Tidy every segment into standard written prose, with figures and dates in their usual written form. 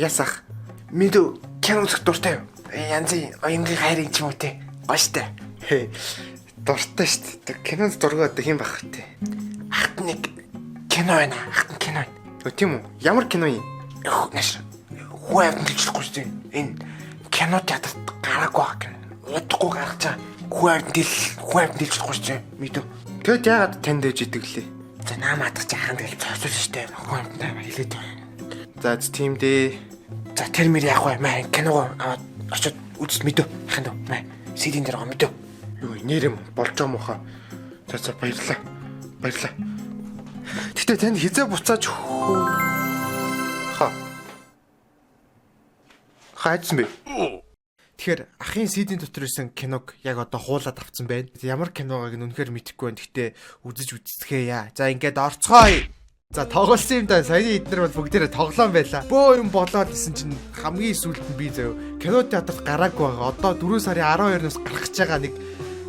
Ясах. Мэдүү кино үзэх дуртай юу? Янзын оюунгийн хайрын ч юм уу те. Гоёштой. Дуртай шүү дээ. Кинонд дургууд хэм байх вэ? Ахт нэг кино байна. Ахт кино. Тийм үү? Ямар кино юм? Нэш. Хөөд дэлжлэхгүй шүү дээ. Энэ кино театрт гараагүй гэх. Удахгүй гарч байгаа. Хөөд дэлжлэхгүй шүү дээ. Мэдүү. Тэгэд яагаад танд ээж идэг лээ? За наамаадах чахан тэгэл цоцсон шүү дээ. Хөөдтэй хэлээд байна. За тийм дээ. За тэр мэр яах вэ? Маа киногоо аваад очиод үзс мэдөө. Ахын дөө. Маа CD-н дээр байгаа мэдөө. Юу нэр юм болж байгаа муха. За баярлаа. Баярлаа. Гэтэ танд хизээ буцааж хайцсан бэ? Тэгэхээр ахын CD-н дотор исэн киног яг одоо хуулаад авцсан байна. Ямар киногыг нь үнэхээр мэдэхгүй байна. Гэтэ үзэхээ яа. За ингээд орцгоё. За тоглосон юм да. Саяны эднэр бол бүгдээрээ тоглоом байлаа. Бөө юм болоод исэн чинь хамгийн сүүлд нь би заяа кино театрт гараагүй байгаа. Одоо 4 сарын 12-наас гарах гэж байгаа нэг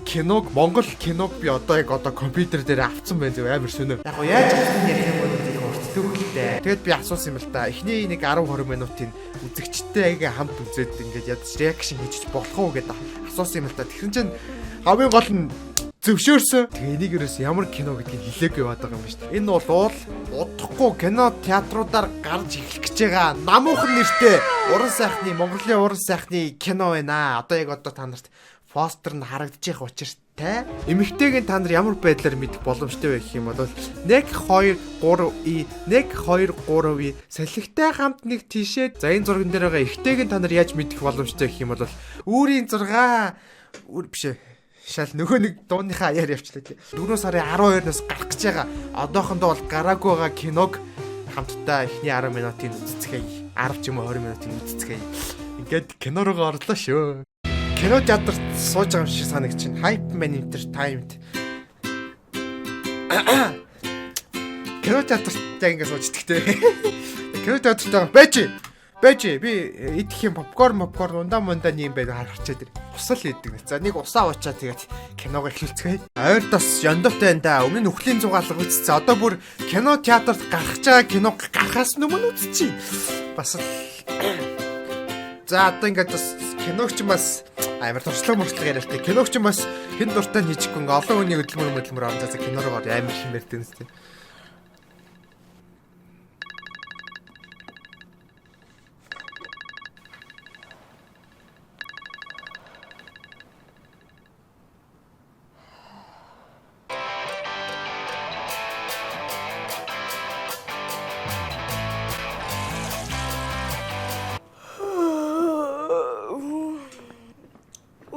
киног Монгол киног би одоо компьютер дээр авцсан байна заяа амар сүнэ. Яг яаж авсан ярих юм бол тийм уртдаг хэлтэй. Тэгэд би асуусан юм л та. Эхний нэг 10-20 минутын үзэгчтэйгээ хамт үзээд ингээд ядаж реакшн хийж болох уу гэдэг асуусан юм л та. Тэгсэн чинь хамгийн гол нь зөвшөөрсөн. Тэгээ энийг ерөөс ямар кино гэдгийг хэлээгүй яваад байгаа юм байна шүү дээ. Энэ бол удахгүй кино театруудаар гарч эхлэх гэж байгаа намуухан нэртэй Монголын уран сайхны кино байна. Одоо яг та нарт постэр нь харагдаж байгаа учраас эмэгтэйгийн та нар ямар байдлаар мэдэх боломжтой вэ гэх юм бол 1 2 3 1 2 3 салхитай хамт нэг тийшээ. За энэ зурган дээр байгаа эрэгтэйгийн та нар яаж мэдэх боломжтой гэх юм бол үүрийн 6 бишээ. Шал нөгөө нэг дууныхаа аяар явчлаа тий. 4 сарын 12-наас гарах гэж байгаа. Одоохондоо бол гараагүй байгаа киног хамтдаа эхний 10 минутын үзэцгээе. 10 ч юм уу 20 минутын үзэцгээе. Ингээд кино руу орлоо шүү. Кино театрт сууж байгаа юм шиг санагч чинь Hype Man Entertainment. Кино театрт ингээд суучдаг тий. Кино театрт Бэж би идэх юм попкорн ундаа юм байна харчаад ир. Усал идэг. За нэг усаа уучаа тэгээд киног эхлүүлцгээе. Ойр тас яндавтай энэ да. Өмнө нь өхлийн зугаалга үзсэн. Одоо бүр кино театрт гарах гэж байгаа киног гарахаас өмнө үзчихье. Бас за одоо ингээд бас киногч бас амар туршлага яриалтай. Киногч бас хэн дуртай хийчихгүй ингээд олон хүний хөдөлмөр орон за кино руу амар хэмээр тэнстэй.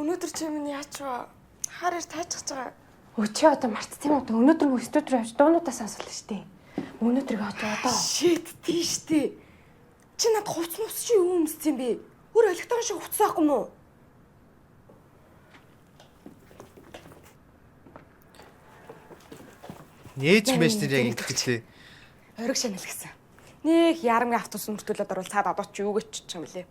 Өнөөдөр чи минь яач вэ? Хараар тайчж байгаа. Чи одоо мартсан юм уу? Өнөөдөр мөн студио явж дуунуудаа сонсвол шүү дээ. Өнөөдөр одоо. Shit тийш дээ. Чи над хувц мус чи юу өмссөн бэ? Өөр электрон шиг хувцсаахгүй мó? Нээж мэш тэр яг ингэжлээ. Ориг шанал гэсэн. Нэг ярамгийн автобус мөртүүлээд орвол цаад одоо чи юу гэж чиж юм лээ.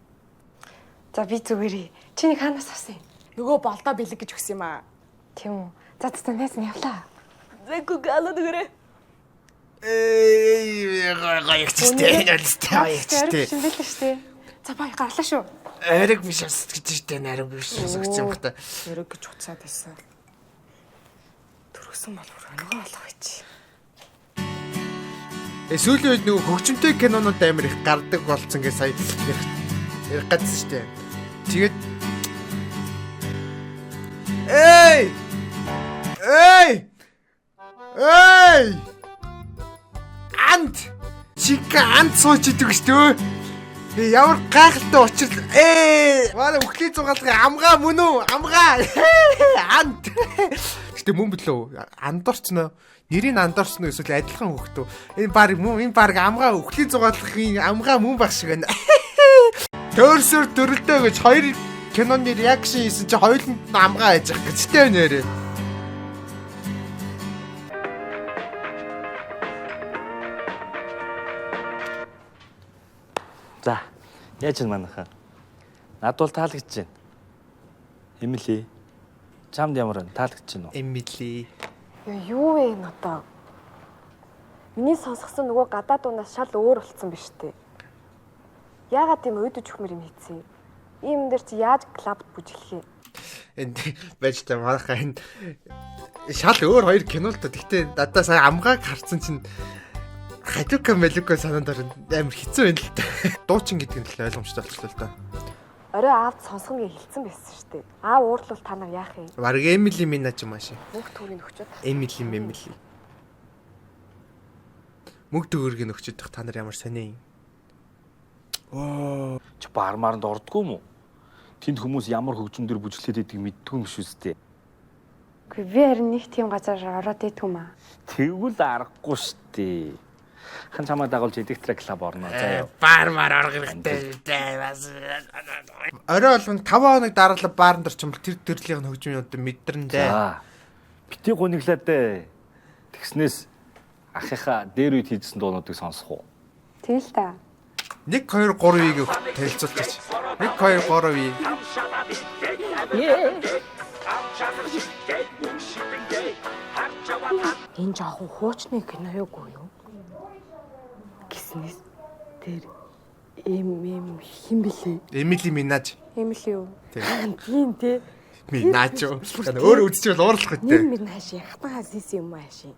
За би зүгээрээ. Чи нэг хаанаас авсан юм? Нөгөө болдоо бэлэг гэж өгсөн юм аа. Тийм үү. За танаас нь явлаа. Зэку галаа дөрөө. Гаягчтэй гаягчтэй. Шимбэлээ штэ. За бай гарлаа шүү. Ориг биш гэж штэ нариг биш гэж юм хата. Ориг гэж уцаад байсан. Төрөсөн бол нөгөө болох байж. Сүүлийн үед нөгөө хөгжимтэй кинонууд амар их гардаг болсон гэж сая ярих гэсэн штэ. Тэгээд Эй! Анд! Чика анд сууж идэг шүү дээ. Ямар гайхалтай учир. Манай өхлийн зугаалгын амгаа мөн үү? Амгаа. Анд. Гэтэ мөн билүү? Андорцно. Нэрийг андорцно эсвэл адилхан хөхтөө. Энэ баг амгаа өхлийн зугаалгын амгаа мөн баг шиг байна. Төрсөр төрөлдөө гэж хоёр киноны реакшн хийсэн чи хоёуланд нь амгаа хайж байгаа гэжтэй нэрээ. За, яаж юм манайхаа? Над бол таалагдж байна. Эмили. Чамд ямар вэ? Таалагдж байна уу? Эмили. Юу вэ энэ одоо? Миний сонсгосон нөгөө гадаад дуунаас шал өөр болцсон биз дээ. Яагаад тийм өйдөж өгмөр юм хийцээ? Ийм дээр чи яаж клабд бүжиглэх юм? Энд байж та манайхаа энэ шал өөр хоёр кино л та. Гэхдээ надад сая амгааг харсан чинь Хажука Мелука санаанд орно. Амар хэцүү байна л та. Дуучин гэдэг нь л ойлгомжтой болчихлоо л та. Орой аавд сонсгоно гэж хэлсэн байсан шүү дээ. Аав уурлал та нар яах юм? Бараг Эмили Минаж маш. Мөнх төрийн өгчөд. Эмили. Мөг төгөргийн өгчөд та нар ямар сони юм. Оо, Чи бармааранд ордгоо юм уу? Тэнд хүмүүс ямар хөгжмөндөр бүжиглээд байдгийг мэддгүй юм шүү дээ. Үгүй би харин нэг тийм газар ороод идэх юм аа. Тэгвэл аргагүй шүү дээ. Хан чамаа дагуулж электрик клаб орно заяа. Бармаар орох хэрэгтэй бас. Орой болгон 5 хоног дараалал баарнд орчмол тэр төрлийн хөгжмийн мэдэрнэ дээ. За. Бити гуниглаа дээ. Тэгснээс ахыхаа дээр үйд хийжсэн дуунуудыг сонсох уу? Тэгэл та. 1 2 3-ийг танилцуулчих. 1 2 3-ийг. Энэ жоохон хуучны кино юу? Гиснээс тэр эм хин бэлээ. Эмили Минаж. Эмили юу? Тийм. Тийм те. Минаж. Өөр үзчихвэл уурлах Нэр гэдэг. мэр хааши хатан хасис юм ааши.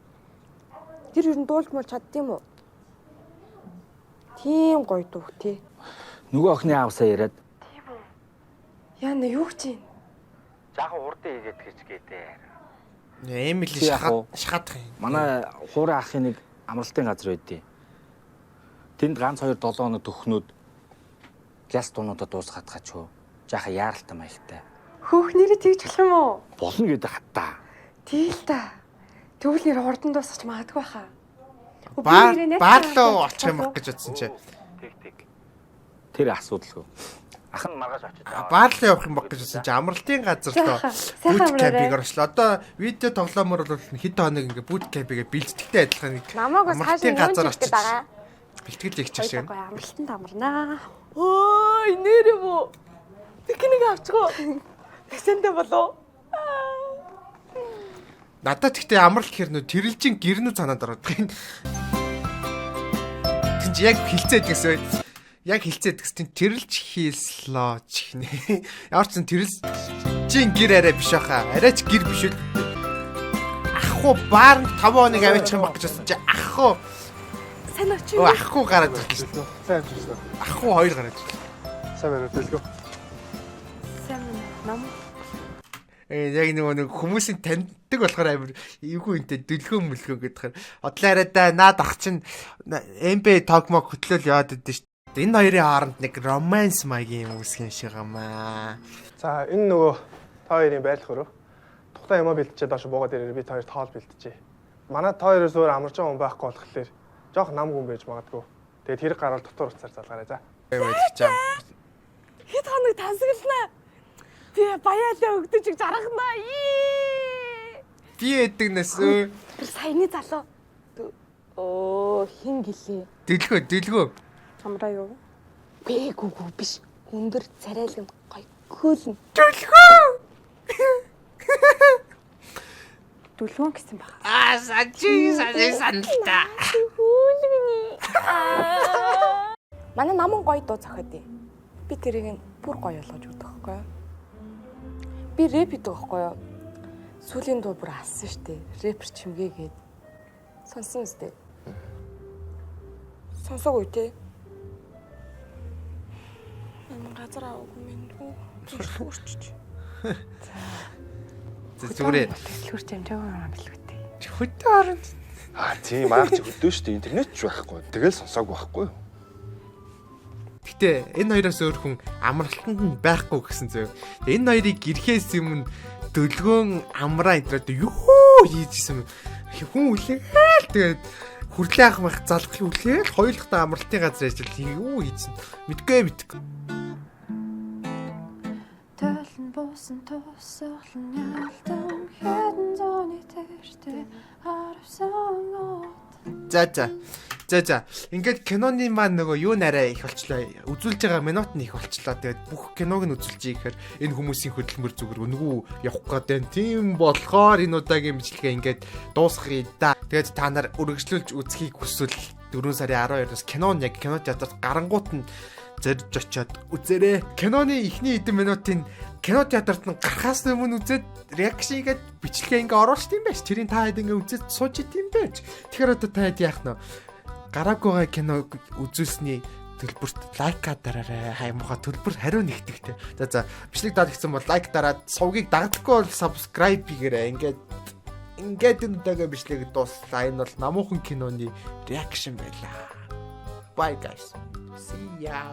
Тэр ер нь дуулж мол чаддсан юм уу? Тийм гоё дуу те. Нөгөө охины аавсаа яриад Яна юу гэж юм? жаахан урдын хийгээд гэжгээдээ. Эмили Чи яах вэ? шахадах юм. Манай хуурай ахын нэг амралтын газар байдیں۔ Тэнд ганц 2-7 хоног төхнүүд гяс дуунуудад дуусгаад гачөө. Жаахан яаралтай маягтай. Хөөх нэрээ тэгж болох юм уу? Болно гэдэг хатаа. Тэгэл та. Тэгвэл нэр хурдан дуусгаж магадгүй хаа. Баарлуу очих юм гэж бодсон чи. Тэг. Тэр асуудалгүй. Ах нь маргааш очиж аваа. Баарлуу явах юм баг гэж бодсон чи амралтын газар лөө бут кемпинг орчлоо. Одоо видео тоглоомор бол хэд хоног ингээ бут кемпингээ бэлтгэдтэй адилхан нэг Намайг бас хаашаа газар юунд ирдэг байгаа. бэлтгэл их чаш юм. Амралтанд амарнаа. Ой, нэр юм уу? Пикник авчихгүй. Тэсэндээ болов. Надад гэхдээ амралт гэхэр нөө тэрэлжин гэрнүү санаад ороод байна. Тэнд яг хилцээд гэсэн. Яг хилцээд гэсэн тэрэлж хийслоо чихнэ. Ямар ч тэрэлжин гэр арай биш баха. Арайч гэр биш үү? Ахгүй баарнд 5 хоног аваачих юм баг гэж бодсон чи ахгүй. Сайн очив. Ахгүй гараад ирлээ шүү дээ. Сайн амжилттай. Ахгүй 2 гараад ирлээ. Сайн байна дэлгөө. Сайн нам. Яг нэг хүмүүсийн таньдаг болохоор амир эвгүй энтэй дүлгөө мүлгөө гэдэг. Одлоо арайда наад ах чинь МБ тогмог хөтлөөл яваад идэв шүү. Энэ хоёрын хооронд нэг романс маягийн юм үсгэн шиг юмаа. За энэ нөгөө та хоёрын байлах өрөө. Тухтай юмаа бэлтчихэд доош буугаад ирээ би та хоёр тоол бэлтжээ. Манай та хоёроос өөр амарч байгаа хүн байхгүй болохоор жоох нам хүн байж магадгүй. Тэгээд хэрэг гарвал дотор уцаар залгаарай за. Байлгачаа. Хэд хоног тансагланаа. Би баяалаа өгдөж их жаргахнаа. Би эдгнээс өө. Тэр саяны залуу. Оо, хин гэлээ. Дэлгөө. Амраа юу? Бэгүү биш. Өндөр царайлганд гоё хөөлн. Дүлгүүн гэсэн баг. Саналта. Хөөлгөний. Манай намын гоё дуу зохиод. Би тэрийг бүр гоё болгож өгдөг байхгүй юу? Би рэп хийдэг байхгүй юу? Сүүлийн дуу бүр алсан штэ. Рэпер чимгээгээд. Сонсон үстэй. Сонсоогүй те. Газар аваагүй минь дүү. Зүрхүүрч. Зүгээр. Дэлгүүрч амжаагүй юм билгүүтэй. Хөтөө орон. Тийм аах чи хөдөө шүү дээ. Интернет ч байхгүй. Тэгэл сонсоогүй байхгүй юу? Гэтэ энэ хоёроос өөр хүн амралтанд нь байхгүй гэсэн зөв. Энэ хоёрыг гэрхээс юм дөлгөөн амраа энтрээд юу хийжсэн хүн үлээл тэгээд хүрлээ ах мах залхал үлээл хоёулахтаа амралтын газар ажил юу хийсэн мэдгүй. Төлн буусан тусаглан ялтан хэдэн зооны тэртээ харвсан. За. Ингээд киноны маань нөгөө юу нарай их болчлоо. Үзүүлж байгаа минут нь их болчлоо. Тэгээд бүх киног нь үзүүлчихье гэхээр энэ хүмүүсийн хөдөлмөр зүгээр өнгөө явах гэдэг. Тийм болохоор энэ удаагийн бичлэгээ ингээд дуусгая да. Тэгээд та нар үргэлжлүүлж үзхийг хүсвэл 4 сарын 12-оос кинон яг кино театрт гарангуут нь зорж очиод үзээрэй. Киноны эхний хэдэн минутын кино театрт нь гарахаас өмнө үзээд реакшн хийгээд бичлэгээ ингээ оруулж тийм байж. Тэрийн та хэд ингээ үзээд сууж идэм байж. Тэгэхээр одоо та хэд яах нь гараагүйгаа киног үзүүлсний төлбөрт лайка дараарай. Хаймуха төлбөр хариу нэгтгэхтэй. За бичлэг таалагдсан бол лайк дараад сувгийг дагдахгүй бол subscribe хийгээрэй. Ингээд энэ удаагийн бичлэг дуслаа. Энэ бол намуухан киноны реакшн байлаа. Bye guys. See ya.